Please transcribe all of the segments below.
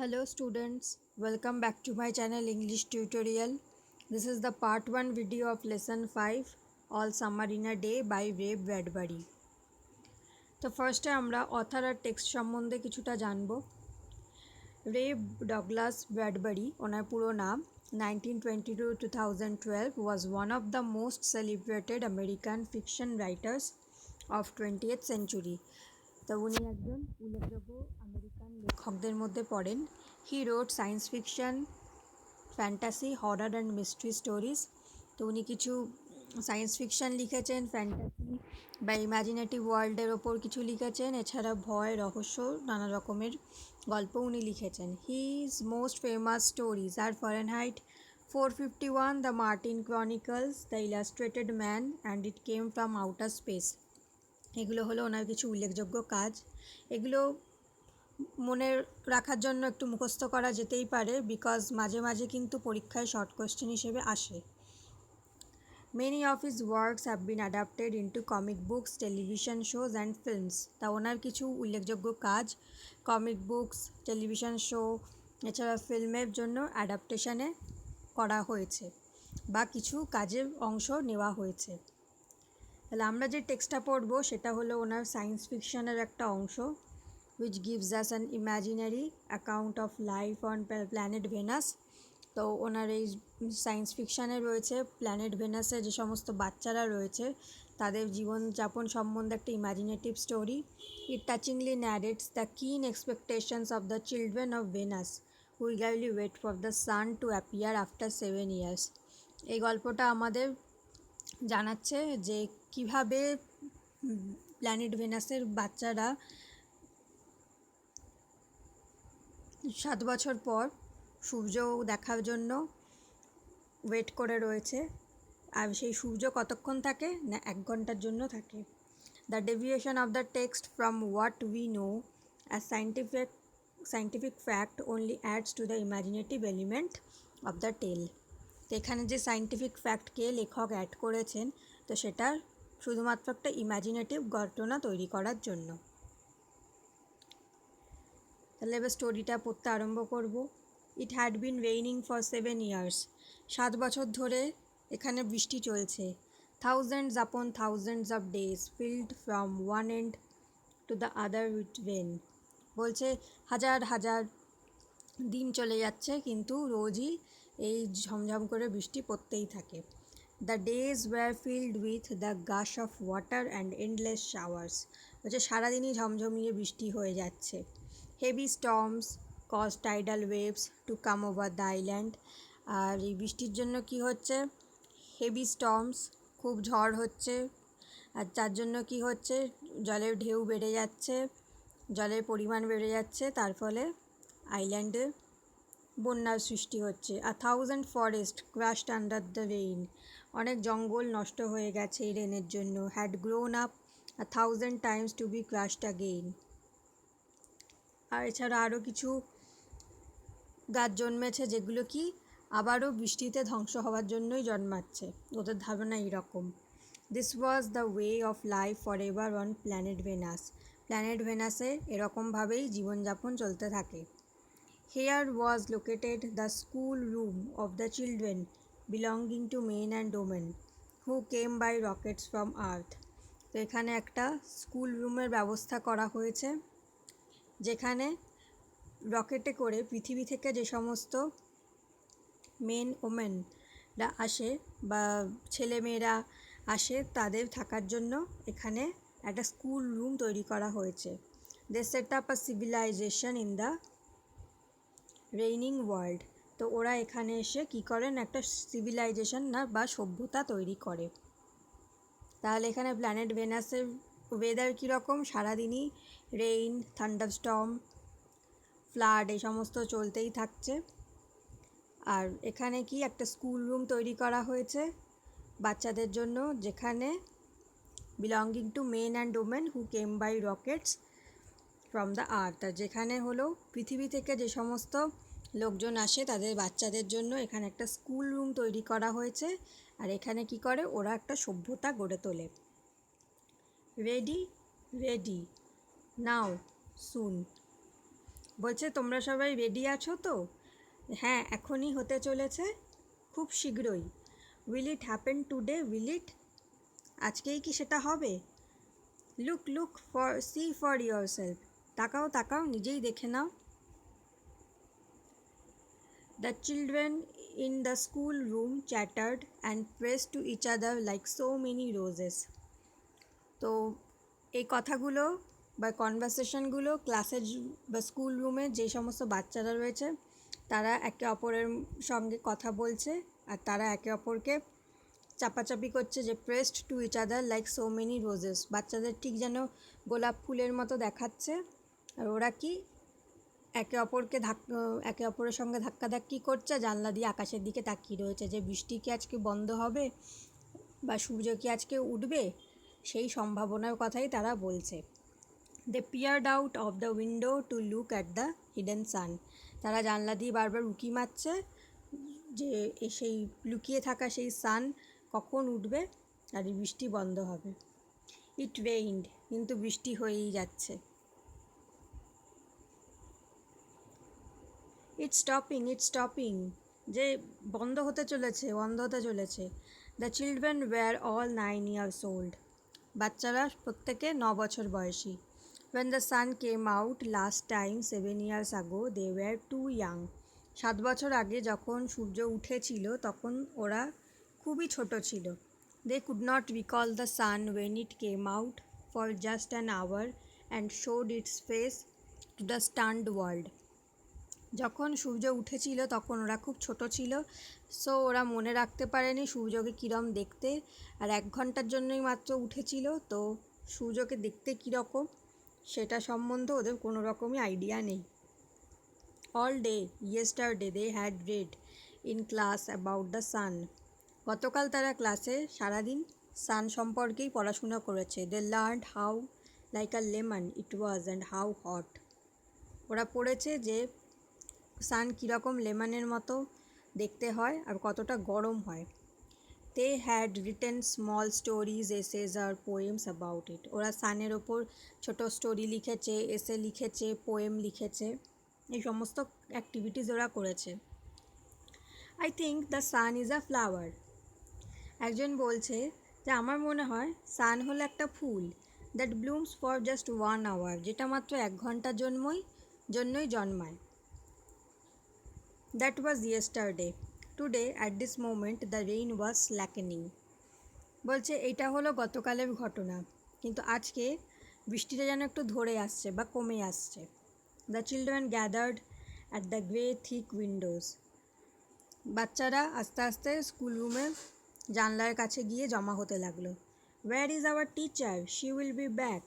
Hello students, welcome back to my channel English tutorial. This is the part 1 video of lesson 5 All Summer in a Day by Ray Bradbury. তো ফার্স্টে আমরা author আর text সম্বন্ধে কিছুটা জানব। রে Douglas ব্র্যাডবারি, ওনার পুরো নাম, 1922-2012 was one of the most celebrated American fiction writers of 20th century. তো উনি একজন উল্লেখযোগ্য আমেরিকান লেখকদের মধ্যে পড়েন। He wrote science fiction, fantasy, horror and mystery stories. তো উনি কিছু সায়েন্স ফিকশন লিখেছেন, ফ্যান্টাসি বা ইমাজিনেটিভ ওয়ার্ল্ডের ওপর কিছু লিখেছেন, এছাড়া ভয়, রহস্য, নানা রকমের গল্প উনি লিখেছেন। His most famous stories are Fahrenheit 451, the Martian Chronicles, the Illustrated Man and It Came from Outer Space. এগুলো হলো ওনার কিছু উল্লেখযোগ্য কাজ। এগুলো মনে রাখার জন্য একটু মুখস্থ করা যেতেই পারে, বিকজ মাঝে মাঝে কিন্তু পরীক্ষায় শর্ট কোয়েশ্চেন হিসেবে আসে। Many of his works have been adapted into comic books, television shows and films. তা ওনার কিছু উল্লেখযোগ্য কাজ কমিক বুকস, টেলিভিশন শো, এছাড়া ফিল্মের জন্য অ্যাডাপ্টেশনে করা হয়েছে বা কিছু কাজের অংশ নেওয়া হয়েছে। তাহলে আমরা যে টেক্সটটা পড়বো সেটা হলো ওনার সায়েন্স ফিকশনের একটা অংশ, which gives us an imaginary account of life on planet Venus. তো ওনার এই সায়েন্স ফিকশানে রয়েছে প্ল্যানেট ভেনাসে যে সমস্ত বাচ্চারা রয়েছে তাদের জীবনযাপন সম্বন্ধে একটা imaginative story. It touchingly narrates the keen expectations of the children of Venus who eagerly wait for the sun to appear after 7 years। এই গল্পটা আমাদের জানাচ্ছে যে কিভাবে প্ল্যানেট ভেনাসের বাচ্চারা 7 বছর পর সূর্য দেখার জন্য ওয়েট করে রয়েছে, আর সেই সূর্য কতক্ষণ থাকে না 1 ঘন্টার জন্য থাকে। The deviation of the text from what we know as scientific fact only adds to the imaginative element of the tale. তো এখানে যে সায়েন্টিফিক ফ্যাক্টকে লেখক অ্যাড করেছেন, তো সেটা শুধুমাত্র একটা ইমাজিনেটিভ ঘটনা তৈরি করার জন্য। তাহলে এবার স্টোরিটা পড়তে আরম্ভ করব। It had been raining for 7 years। 7 বছর ধরে এখানে বৃষ্টি চলছে। Thousands upon thousands of days filled from one end to the other with rain. বলছে হাজার হাজার দিন চলে যাচ্ছে কিন্তু রোজই এই ঝমঝম করে বৃষ্টি পড়তেই থাকে। The days were filled with the gush of water and endless showers. বলছে সারাদিনই ঝমঝমিয়ে বৃষ্টি হয়ে যাচ্ছে। Heavy storms cause tidal waves to come over the island. আর এই বৃষ্টির জন্য কি হচ্ছে, হেভি স্টর্মস, খুব ঝড় হচ্ছে, আর যার জন্য কি হচ্ছে জলের ঢেউ বেড়ে যাচ্ছে, জলের পরিমাণ বেড়ে যাচ্ছে, তার ফলে আইল্যান্ডে বন্যার সৃষ্টি হচ্ছে। A thousand forest crushed under the rain. অনেক জঙ্গল নষ্ট হয়ে গেছে এই রেনের জন্য। Had grown up a thousand times to be crushed again. আর এছাড়া আরও কিছু গাছ জন্মেছে যেগুলো কি আবারও বৃষ্টিতে ধ্বংস হওয়ার জন্যই জন্মাচ্ছে। ওদের ধারণা এইরকম। This was the way of life for ever on planet Venus. Planet ভেনাসে এরকমভাবেই জীবনযাপন চলতে থাকে। Here was located the school room of the children belonging to men and women who came by rockets from Earth. তো এখানে একটা school রুমের ব্যবস্থা করা হয়েছে যেখানে রকেটে করে পৃথিবী থেকে যে সমস্ত মেন ওমেনরা আসে বা ছেলেমেয়েরা আসে তাদের থাকার জন্য এখানে একটা স্কুল রুম তৈরি করা হয়েছে। They set up a civilisation in the raining world. তো ওরা এখানে এসে কি করেন, একটা সিভিলাইজেশন না বা সভ্যতা তৈরি করে। তাহলে এখানে প্ল্যানেট ভেনাসের ওয়েদার কীরকম, সারাদিনই রেইন, থান্ডারস্টর্ম, ফ্লাড এই সমস্ত চলতেই থাকছে। আর এখানে কি একটা স্কুল রুম তৈরি করা হয়েছে বাচ্চাদের জন্য, যেখানে belonging to men and women who came by rockets from the earth. আর যেখানে হলো পৃথিবী থেকে যে সমস্ত লোকজন আসে তাদের বাচ্চাদের জন্য এখানে একটা স্কুল রুম তৈরি করা হয়েছে। আর এখানে কি করে ওরা একটা সভ্যতা গড়ে তোলে। রেডি রেডি নাও সুন। বলছে তোমরা সবাই রেডি আছো তো? হ্যাঁ, এখনই হতে চলেছে, খুব শীঘ্রই। Will it happen today? Will it? আজকেই কি সেটা হবে? Look for see for yourself. তাকাও তাকাও, নিজেই দেখে নাও। The children in the school room chattered and press to each other like so many roses. তো এই কথাগুলো বা কনভারসেশনগুলো ক্লাসের বা স্কুল রুমে যে সমস্ত বাচ্চারা রয়েছে তারা একে অপরের সঙ্গে কথা বলছে, আর তারা একে অপরকে চাপাচাপি করছে, যে pressed to each other like so many roses, বাচ্চাদের ঠিক যেন গোলাপ ফুলের মতো দেখাচ্ছে। আর ওরা কি একে অপরের সঙ্গে ধাক্কাধাক্কি করছে, জানলা দিয়ে আকাশের দিকে তাকিয়ে রয়েছে যে বৃষ্টি কি আজকে বন্ধ হবে বা সূর্য কি আজকে উঠবে, সেই সম্ভাবনার কথাই তারা বলছে। They peered out of the window to look at the hidden sun. তারা জানলা দিয়ে বারবার উঁকি মারছে যে সেই লুকিয়ে থাকা সেই সান কখন উঠবে আর বৃষ্টি বন্ধ হবে। ইট রেইনড, কিন্তু বৃষ্টি হয়েই যাচ্ছে। ইটস স্টপিং, যে বন্ধ হতে চলেছে। The children were all 9 years old, বাচ্চারা প্রত্যেকে 9 বছর বয়সী। When the sun came out last time 7 years ago, they were too young. 7 বছর আগে যখন সূর্য উঠেছিল তখন ওরা খুবই ছোট ছিল। They could not recall the sun when it came out for just an hour and showed its face to the stunned world. যখন সূর্য উঠেছিল তখন ওরা খুব ছোট ছিল, সো ওরা মনে রাখতে পারেনি সূর্যকে কীরম দেখতে। আর 1 ঘন্টার জন্যই মাত্র উঠেছিল, তো সূর্যকে দেখতে কীরকম সেটা সম্বন্ধে ওদের কোনো রকমই আইডিয়া নেই। All day yesterday they had read in class about the sun. গতকাল তারা ক্লাসে সারাদিন সান সম্পর্কেই পড়াশোনা করেছে। They learned how like a lemon it was and how hot. ওরা পড়েছে যে সান কীরকম লেমনের মতো দেখতে হয় আর কতটা গরম হয়। They had written small stories, essays or poems about it. ওরা সানের ওপর ছোট স্টোরি লিখেছে, এসে লিখেছে, পোয়েম লিখেছে, এই সমস্ত অ্যাক্টিভিটিস ওরা করেছে। I think the sun is a flower. একজন বলছে যে আমার মনে হয় সান হলো একটা ফুল, that blooms for just 1 hour, যেটা মাত্র 1 ঘন্টার জন্যই জন্মায়। That was yesterday. Today, at this moment, the rain was slackening. বলছে এইটা হলো গতকালের ঘটনা, কিন্তু আজকে বৃষ্টিটা যেন একটু ধরে আসছে বা কমে আসছে। The children gathered at the grey thick Windows. বাচ্চারা আস্তে আস্তে স্কুল রুমে জানলার কাছে গিয়ে জমা হতে লাগলো। Where is our teacher, she will be back.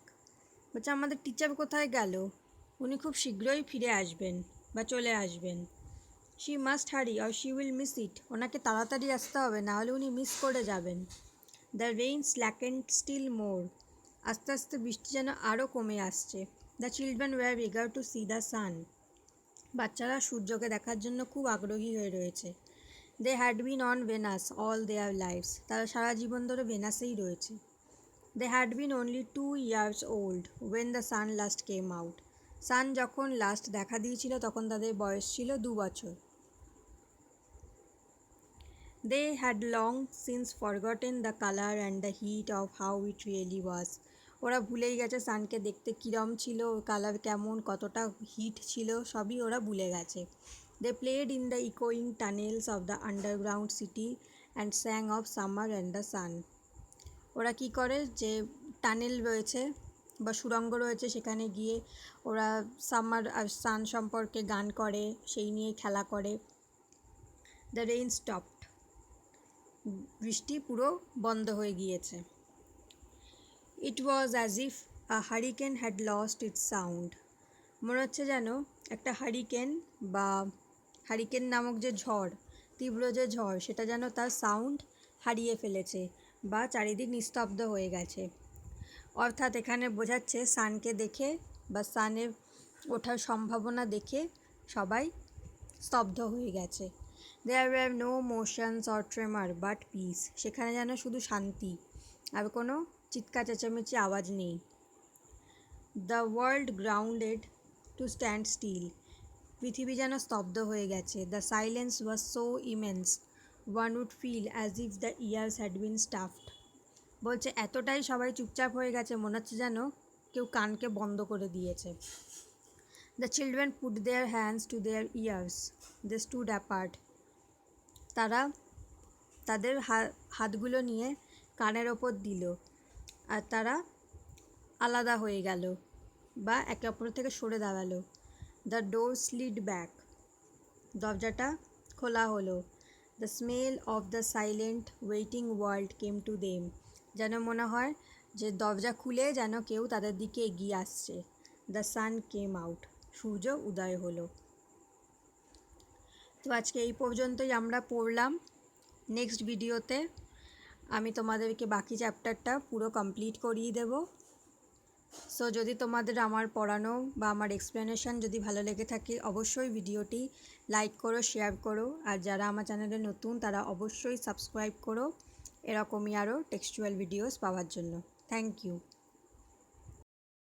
বলছে আমাদের টিচার কোথায় গেল, উনি খুব শীঘ্রই ফিরে আসবেন বা চলে আসবেন। She must hurry or she will miss it. ওনাকে তাড়াতাড়ি আসতে হবে, নাহলে উনি মিস করে যাবেন। The rain slackened still more. আস্তে আস্তে বৃষ্টি যেন আরও কমে আসছে। The children were eager to see the sun. বাচ্চারা সূর্যকে দেখার জন্য খুব আগ্রহী হয়ে রয়েছে। They had been on Venus all their lifes. তারা সারা জীবন ধরে ভেনাসেই রয়েছে। They had been only 2 years old when the sun last came out. Sun যখন লাস্ট দেখা দিয়েছিল তখন তাদের বয়স ছিল 2 বছর। They had long since forgotten the color and the heat of how it really was. ওরা ভুলেই গেছে সানকে দেখতে কীরম ছিল, কালার কেমন, কতটা হিট ছিল, সবই ওরা ভুলে গেছে। They played in the echoing tunnels of the underground city and sang of summer and the sun. ওরা কি করে, যে টানেল রয়েছে বা সুড়ঙ্গ রয়েছে সেখানে গিয়ে ওরা সামার আর সান সম্পর্কে গান করে, সেই নিয়ে খেলা করে। The rain stopped. বৃষ্টি পুরো বন্ধ হয়ে গিয়েছে। It was as if a hurricane had lost its sound. মনে হচ্ছে যেন একটা হারিকেন নামক যে ঝড়, তীব্র যে ঝড়, সেটা যেন তার সাউন্ড হারিয়ে ফেলেছে বা চারিদিক নিস্তব্ধ হয়ে গেছে। অর্থাৎ এখানে বোঝাচ্ছে সানকে দেখে বা সানে ওঠার সম্ভাবনা দেখে সবাই স্তব্ধ হয়ে গেছে। There were no motions or tremor but peace. সেখানে যেন শুধু শান্তি, আর কোনো চিৎকার চেঁচামেচি আওয়াজ নেই। The world grounded to stand still. পৃথিবী যেন স্তব্ধ হয়ে গেছে। The silence was so immense, one would feel as if the ears had been stuffed. বলছে এতটাই সবাই চুপচাপ হয়ে গেছে, মনে হচ্ছে যেন কেউ কানকে বন্ধ করে দিয়েছে। The children put their hands to their ears, they stood apart. তারা তাদের হাতগুলো নিয়ে কানের ওপর দিল, আর তারা আলাদা হয়ে গেল বা একে অপরের থেকে সরে দাঁড়ালো। দ্য ডোর স্লিড ব্যাক, দরজাটা খোলা হলো। The smell of the silent waiting world came to them, যেন মনে হয় যে দরজা খুলে যেন কেউ তাদের দিকে এগিয়ে আসছে। দ্য সান কেম আউট, সূর্য উদয় হলো। তো আজকে এই পর্যন্তই আমরা পড়লাম। নেক্সট ভিডিওতে আমি তোমাদেরকে বাকি চ্যাপ্টারটা পুরো কমপ্লিট করিয়ে দেব। সো যদি তোমাদের আমার পড়ানো বা আমার এক্সপ্লেনেশন যদি ভালো লেগে থাকে, অবশ্যই ভিডিওটি লাইক করো, শেয়ার করো, আর যারা আমার চ্যানেলে নতুন তারা অবশ্যই সাবস্ক্রাইব করো এরকমই আরও টেক্সচুয়াল ভিডিওস পাওয়ার জন্য। Thank you.